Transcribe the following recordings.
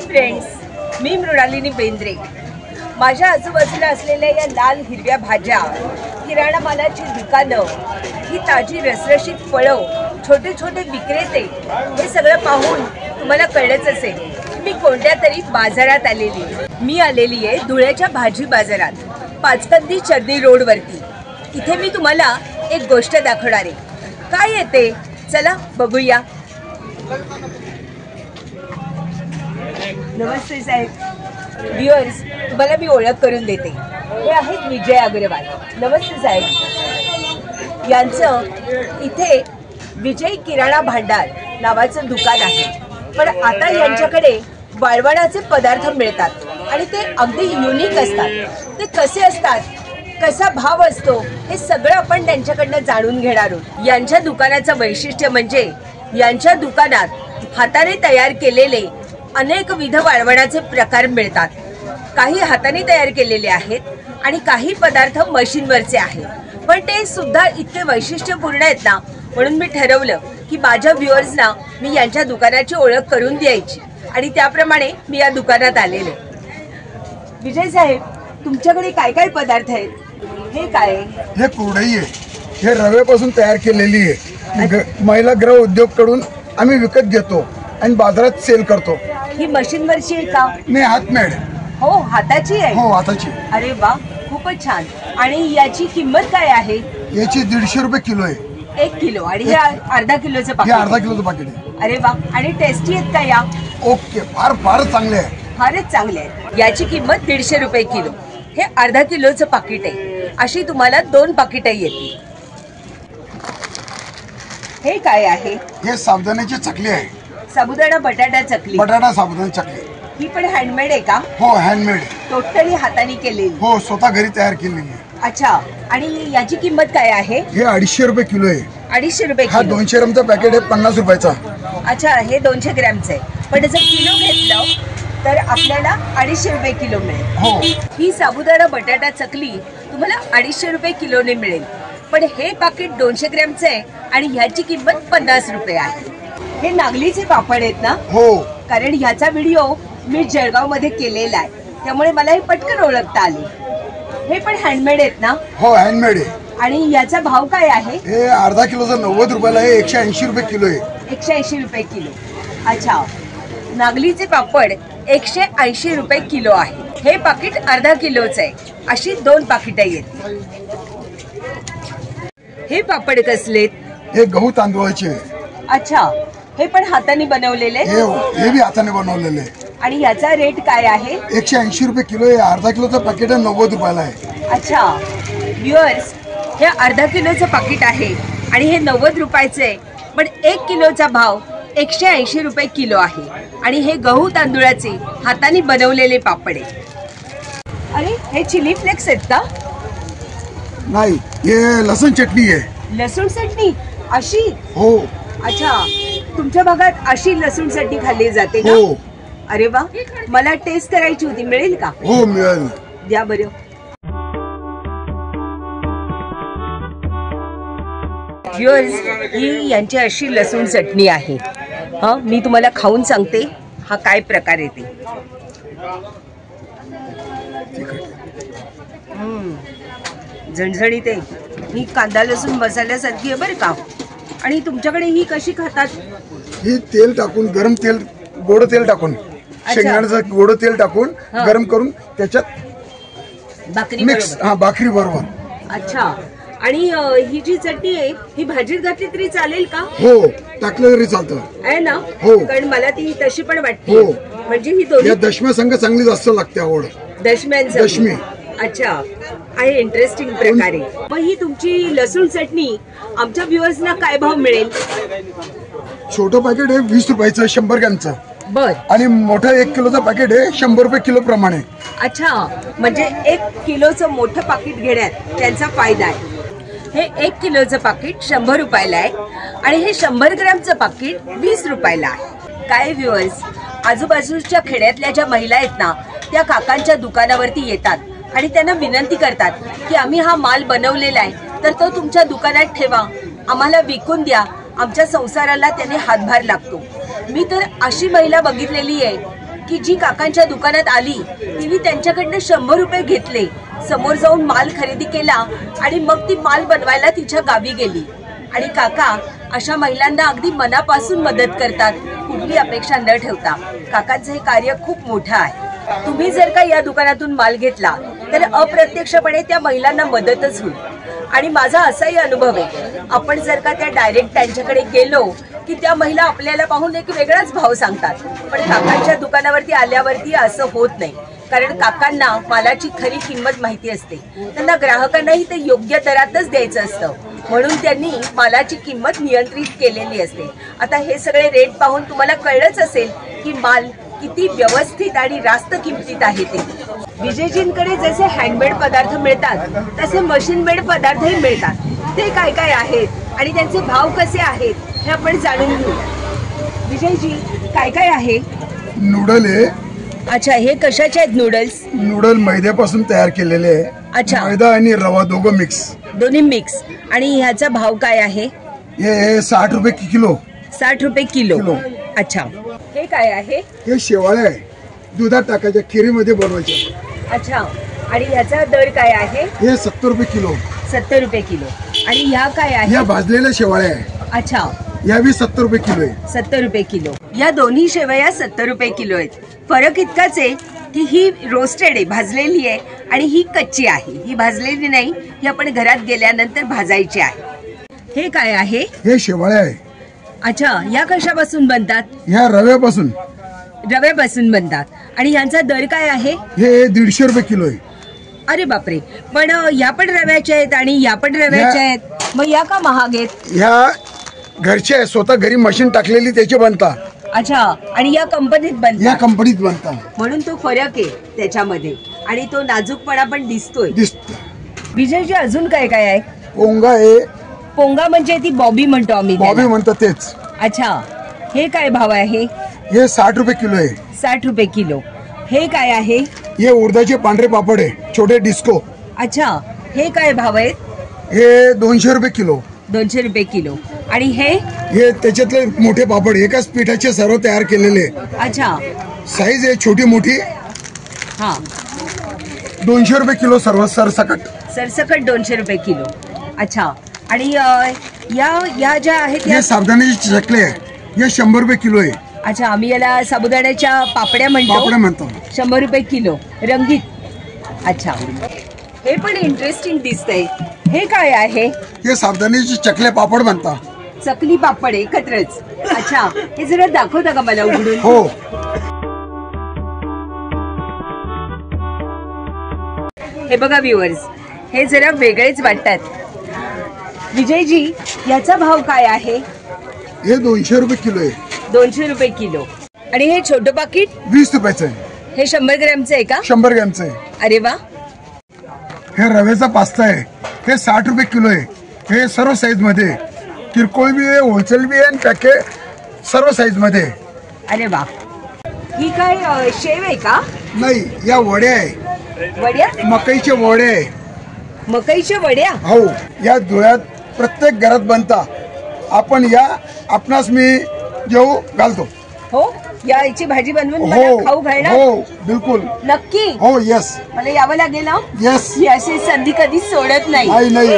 Friends, मी मृणालिनी बेंद्रे। माझ्या आजूबाजूला असलेल्या या लाल हिरव्या भाज्या, किराणा मालाची दुकानं, ही ताजी रसरशीत फळं, छोटे छोटे विक्रेते, हे सगळं पाहून तुम्हाला कळलंच असेल मी कोणत्या तरी बाजारात आलेली आहे। मी आलेली आहे धुळ्याच्या भाजी बाजारात, पाचकंदी चर्नी रोडवरती। इथे मी तुम्हाला एक गोष्ट दाखवणार आहे। काय येते चला बघूया। नमस्ते साहेब। व्ह्युअर्स, तुम्हाला मी ओळख करून देते, हे आहेत विजय अग्रवाल। नमस्ते साहेब। यांचं इथे विजय किराणा भांडार नावाचं दुकान आहे, पण आता यांच्याकडे वाळवणाचे पदार्थ मिळतात आणि ते अगदी युनिक असतात। ते कसे असतात, कसा भाव असतो, हे सगळं आपण त्यांच्याकडनं जाणून घेणार आहोत। यांच्या दुकानाचं वैशिष्ट्य म्हणजे यांच्या दुकानात हाताने तयार केलेले अनेकविध वाळवणाचे प्रकार मिळतात। काही हाताने तयार केलेले आहेत आणि काही पदार्थ मशीनवरचे आहेत, पण ते सुद्धा इतके वैशिष्ट्यपूर्ण आहेत ना, म्हणून मी ठरवलं की माझ्या व्ह्युअर्सना मी यांच्या दुकानाची ओळख करून द्यायची आणि त्याप्रमाणे मी या दुकानात आलेले। विजय साहेब, तुमच्याकडे काय काय पदार्थ आहेत? हे काय? हे कुरडई आहे, हे रव्यापासून तयार केलेली आहे। महिला गृह उद्योग कडून आम्ही विकत घेतो आणि बाजारात सेल करतो। ही मशीनवरची आहे का? नाही, हातमेड। हो, हाताची आहे। हो, हाताची। अरे वा, खूपच छान। आणि याची किंमत काय आहे? याची 150 रुपये किलो आहे। 1 किलो। आणि हे अर्धा किलोचं हे पाकिट? अर्धा किलोचं पाकिट आहे। अरे वा, आणि टेस्टी आहेत का या? ओके, फारच चांगले आहे। फारच चांगले आहे। याची किंमत 150 रुपये किलो। हे अर्धा किलोचं पाकिट आहे। अशी तुम्हाला 2 पाकिटं येतील। हे काय आहे? हे साबुदाण्याची चकली आहे। साबुदाणा बटाटा चकली? बटाटा साबुदाणा चकली। ही पण हँडमेड आहे का? हो, हँडमेड। टोटली हाताने केलेली? हो, स्वतः घरी तयार केलेली आहे। अच्छा, आणि याची किंमत काय आहे? हे 250 रुपये किलो आहे। 250 रुपये हा किलो? 200 ग्रामचा पॅकेट आहे, 50 रुपयाचा। अच्छा, हे 200 ग्रॅमचं आहे, पण जर किलो घेतलं तर आपल्याला 250 रुपये किलो मिळेल। हो। ही साबुदाणा बटाटा चकली तुम्हाला 250 रुपये किलोने मिळेल, पण हे पाकिट 200 ग्रॅमचं आहे आणि ह्याची किंमत 50 रुपये आहे। हे नागलीचे पापड आहेत ना? हो। कारण ह्याचा व्हिडिओ मी जळगाव मध्ये केलेला आहे, त्यामुळे मला हे पटकन ओळखता आले। हे पण हँडमेड आहेत ना? हो, हँडमेड आहे। आणि याचा भाव काय आहे? हे अर्धा किलोचा 90 रुपयाला आहे, 180 रुपये किलो आहे। 180 रुपये किलो। अच्छा, नागलीचे पापड 180 रुपये किलो आहे। हे पाकिट अर्धा किलोचं आहे। अशी 2 पाकिटं येतील। हे पापड कसलेत? हे गहू तांदूळाचे आहे। अच्छा, हे पण हाताने बनवलेले? हे भी हाताने बनवलेले आहे। आणि याचा रेट काय आहे? 180 रुपये किलो आहे। अर्धा किलोचं पॅकेट 90 रुपयाला आहे। अच्छा व्ह्युअर्स, हे अर्धा किलोचं पाकिट आहे आणि हे 90 रुपयाचं आहे, पण 1 किलोचा भाव 180 रुपये किलो आहे। आणि हे गहू तांदूळाचे हाताने बनवलेले पापड आहे। अरे, हे चिली फ्लेक्स आहेत का? नाही, हे लसूण चटणी आहे। लसूण चटणी अशी? हो। अच्छा, तुमच्या भागात अशी लसूण चटणी खाल्ली जाते का? हो। अरे वा, मला टेस्ट करायची होती, मिळेल का? हो, मिळेल। द्या बरं। व्ह्युअर्स, ही यांची अशी लसूण चटणी आहे। हा, मी तुम्हाला खाऊन सांगते हा काय प्रकार येते। झणझणीत आहे। ही कांदा लसूण मसाल्यासारखी आहे बरं का। आणि तुमच्याकडे ही कशी खातात? ही तेल टाकून, गरम तेल, गोड तेल टाकून, शेंगदाण्याचं गोड तेल टाकून गरम करून त्याच्यात भाकरी मिक्स, हा, भाकरी बरोबर। अच्छा, आणि ही जी चटणी आहे ही भाजीत घातली तरी चालेल का? हो, टाकलं तरी चालतं आहे ना? हो, कारण मला ती तशी पण वाटते। हो, म्हणजे ही दोन्ही दशम्या संघ चांगली जास्त लागते आवड। दशमी। अच्छा, आहे इंटरेस्टिंग प्रकारे। मग ही तुमची लसूण चटणी आमच्या व्ह्युअर्सना काय भाव मिळेल? छोटं पॅकेट आहे 20 रुपयाचं, 100 ग्रॅमचं। बर। आणि मोठं 1 किलोचं पॅकेट आहे 100 रुपये किलो प्रमाणे। अच्छा, म्हणजे 1 किलोचं मोठं पाकिट घेण्यात त्यांचा फायदा आहे। हे 1 किलोचं पाकिट 100 रुपयाला आहे आणि हे 100 ग्रॅमचं पाकिट 20 रुपयाला आहे। काय व्ह्युअर्स, आजूबाजूच्या खेड्यातल्या ज्या महिला आहेत ना, त्या काकांच्या दुकानावरती येतात आणि त्यांना विनंती करतात की आम्ही हा माल बनवलेला आहे तर तो तुमच्या दुकानात ठेवा, आम्हाला विकून द्या, आमच्या संसाराला त्याने हातभार लागतो। मी तर अशी महिला बघितलेली आहे की जी काकांच्या दुकानात आली तिने त्यांच्याकडनं 100 रुपये घेतले, समोर जाऊन माल खरेदी केला आणि मग ती माल बनवायला तिच्या गावी गेली. आणि काका अशा महिलांना अगदी मनापासून मदत करतात, कुठली अपेक्षा न ठेवता. काकांचं हे कार्य खूप मोठं आहे. तुम्ही जर का या दुकानातून माल घेतला तर अप्रत्यक्षपणे त्या महिलांना मदतच होईल. आणि माझा असाही अनुभव आहे, आपण जर का त्या डायरेक्ट त्यांच्याकडे गेलो की त्या महिला आपल्याला पाहून एक वेगळाच भाव सांगतात. पण काकांच्या दुकानावरती आल्यावरती असं होत नाही, कारण काकांना मालाची खरी किंमत माहिती असते. त्यांना ग्राहकांनाही ते योग्य दरातच द्यायचं असतं, म्हणून त्यांनी मालाची किंमत नियंत्रित केलेली असते. आता हे सगळे रेट पाहून तुम्हाला कळलंच असेल की माल किती व्यवस्थित आणि रास्त किमतीत आहे ते. विजयजींकडे जसे हँडमेड पदार्थ मिळतात तसे मशीन मेड पदार्थही मिळतात. ते काय काय आहेत आणि त्यांचे भाव कसे आहेत हे आपण जाणून घेऊ. विजयजी, काय काय आहे? नूडल आहे. अच्छा, हे कशाचे आहेत नूडल्स? नूडल मैद्यापासून तयार केलेले आहे. अच्छा, मैदा आणि रवा दोघं मिक्स. दोन्ही मिक्स. आणि ह्याचा भाव काय आहे? हे 60 रुपये किलो. 60 रुपये किलो. अच्छा, हे काय आहे? हे शेवाळे आहे, दुधात टाकायच्या, खिरीमध्ये बनवायच्या. अच्छा, आणि ह्याचा दर काय आहे? हे 70 रुपये किलो. 70 रुपये किलो. आणि ह्या काय आहे? या भाजलेल्या शेवाळे आहे. अच्छा, या बी 70 रुपये किलो आहे. 70 रुपये किलो. या दोन्ही शेवया 70 रुपये किलो आहेत. फरक इतकाच आहे की ही रोस्टेड आहे, भाजलेली आहे, आणि ही कच्ची आहे. ही भाजलेली नाही, ही आपण घरात गेल्यानंतर भाजायची आहे. हे काय आहे? हे शेवाळे आहे. अच्छा, या कशापासून बनतात? ह्या रव्यापासून. रव्यापासून बनतात. आणि ह्यांचा दर काय आहे? हे 150 रुपये किलो आहे. अरे बापरे, पण या पण रव्याच्या आहेत आणि या पण रव्याच्या आहेत, मग या का महाग आहेत? ह्या घरचे आहे, स्वतः घरी मशीन टाकलेली त्याचे बनता. अच्छा, आणि या कंपनीत या बनतात, कंपनीत बनता, म्हणून तो फरक आहे त्याच्यामध्ये. आणि तो नाजूकपणा पण दिसतोय. विजयजी, अजून काय काय आहे? पोंगा आहे. पोंगा म्हणजे ती बॉबी म्हणतो आम्ही बॉबी त्याला. म्हणतात तेच. अच्छा, हे काय भाव आहे? हे 60 रुपये किलो आहे. 60 रुपये किलो. हे काय आहे? हे उडदाचे पांढरे पापड आहे, छोटे डिस्को. अच्छा, हे काय भाव आहेत? हे 200 रुपये किलो. 200 रुपये किलो. आणि हे त्याच्यातले मोठे पापड एकाच पिठाचे सर्व तयार केलेले. अच्छा, साईज आहे छोटी मोठी. हा, 200 रुपये किलो सर्व सरसकट. सरसकट 200 रुपये किलो. अच्छा, आणि या ज्या आहेत हे साबुदाण्याचे चकले आहे, हे 100 रुपये किलो आहे. अच्छा, आम्ही याला साबुदाण्याच्या पापड्या म्हणतो. 100 रुपये किलो, रंगीत. अच्छा, हे पण इंटरेस्टिंग दिसतंय. हे काय आहे? हे साबुदाण्याचे चकले पापड म्हणतात. चकली पापड एकत्रच. अच्छा, हे जरा दाखवता का मला उघडून? हो. हे बघा व्ह्युअर्स, हे जरा वेगळेच वाटतात. विजयजी, याचा भाव काय आहे? हे 200 रुपये किलो आहे. 200 रुपये किलो. आणि हे छोटं पाकिट? 20 रुपयाचं आहे. हे 100 ग्रॅमचं आहे का? 100 ग्रॅमचं आहे. अरे वा. हे रव्याचा पास्ता आहे, हे 60 रुपये किलो आहे. हे सर्व साईज मध्ये, किरकोळ बी आहे, होलसेल बी आहे, आणि पॅकेट सर्व साईज मध्ये. अरे वा. ही काय शेव आहे का? नाही, या वड्या आहे. वड्या? मकईचे वडे आहे. मकईच्या वड्या? हो, या धुळ्यात प्रत्येक घरात बनता. आपण या, आपणास मी जेवू घालतो. हो, याची भाजी बनवून मला खाऊ घालणार? हो, बिलकुल. नक्की? हो, यस. मला यावं लागेल. यस. ही अशी संधी कधी सोडत नाही. नाही.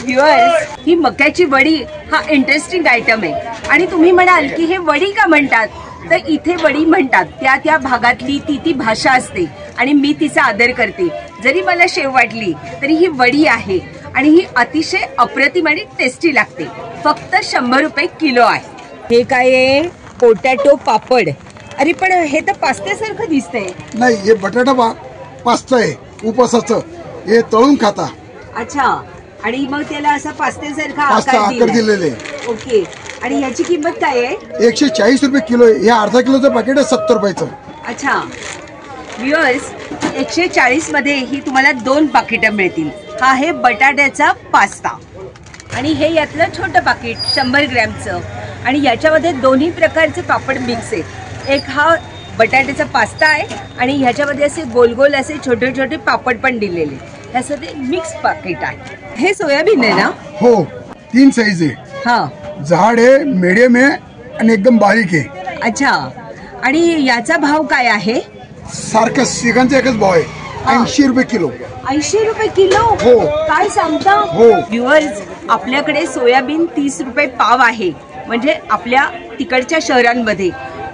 व्ह्युअर्स, ही मक्याची वडी हा इंटरेस्टिंग आयटम आहे. आणि तुम्ही म्हणाल की हे वडी का म्हणतात, तर इथे वडी म्हणतात त्या भागातली ती भाषा असते आणि मी तिचा आदर करते. जरी मला शेव वाटली तरी ही वडी आहे आणि ही अतिशय अप्रतिम आणि टेस्टी लागते. फक्त 100 रुपये किलो आहे. हे काय आहे? पोटॅटो पापड. अरे पण हे तर पास्त्यासारखं दिसतंय. नाही, हे बटाटा पास्ता आहे उपासाचं. हे तळून खाता. अच्छा, आणि मग त्याला असा पास्त्यासारखा आकार दिलेले. ओके. आणि याची किंमत काय आहे? 140 रुपये किलो आहे. हे अर्धा किलोचं पॅकेट आहे 70 रुपयाचं. अच्छा व्ह्युअर्स, 140 मध्ये ही तुम्हाला 2 पाकिटं मिळतील. हा आहे बटाट्याचा पास्ता आणि हे यातलं छोटं पाकिट 100 ग्रॅमचं. आणि याच्यामध्ये दोन्ही प्रकारचे पापड मिक्स आहेत. एक हा बटाट्याचा पास्ता आहे आणि ह्याच्यामध्ये असे गोल गोल असे छोटे छोटे पापड पण दिलेले. ह्यासाठी मिक्स पाकिट आहे. हे सोयाबीन आहे ना? हो, 3 साईज आहे. हा, झाड आहे, मीडियम आहे आणि एकदम बारीक आहे. अच्छा. आणि याचा भाव काय आहे? सारखं सिगांचा एकच भाव आहे, 80 रुपये किलो. 80 रुपये किलो? हो. काय सांगता? हो. व्ह्युअर्स, आपल्याकडे सोयाबीन 30 रुपये पाव आहे, म्हणजे आपल्या तिकडच्या शहरांमध्ये,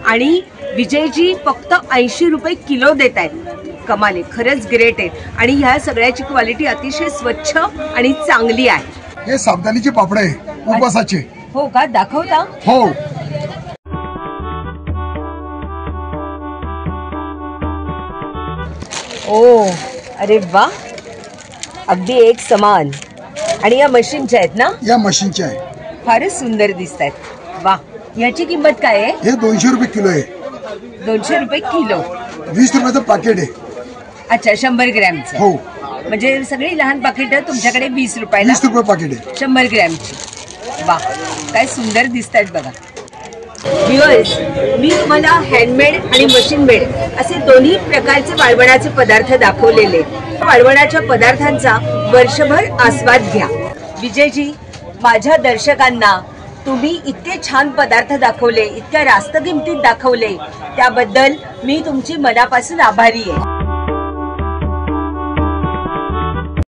आणि विजयजी फक्त 80 रुपये किलो देत आहेत. कमाल आहे, खरंच ग्रेट आहे. आणि ह्या सगळ्याची क्वालिटी अतिशय स्वच्छ आणि चांगली आहे. हे साबुदाण्याचे पापड आहे, उपवासाचे. हो का? दाखवता? हो. ओ, अरे वा, अगदी एक समान. आणि या मशीनच्या आहेत ना? या मशीनचे आहे. फारच सुंदर दिसत आहेत. वा, याची किंमत काय आहे? हे 200 रुपये किलो आहे. 200 रुपये किलो. 20 रुपयाचं पाकिट आहे. अच्छा, 100 ग्रॅमचं. हो. म्हणजे सगळी लहान पाकिट तुमच्याकडे 20 रुपयाला? 20 रुपये पाकिट आहे, 100 ग्रॅमची. वा, काय सुंदर दिसत आहेत बघा. व्ह्युअर्स, मी तुम्हाला हँडमेड आणि मशीन मेड असे दोन्ही प्रकारचे वाळवणाचे पदार्थ दाखवलेले. वाळवणाच्या पदार्थांचा वर्षभर आस्वाद घ्या. विजयजी, माझ्या दर्शकांना तुम्ही इतके छान पदार्थ दाखवले, इतक्या रास्त किमतीत दाखवले, त्याबद्दल मी तुमची मनापासून आभारी आहे.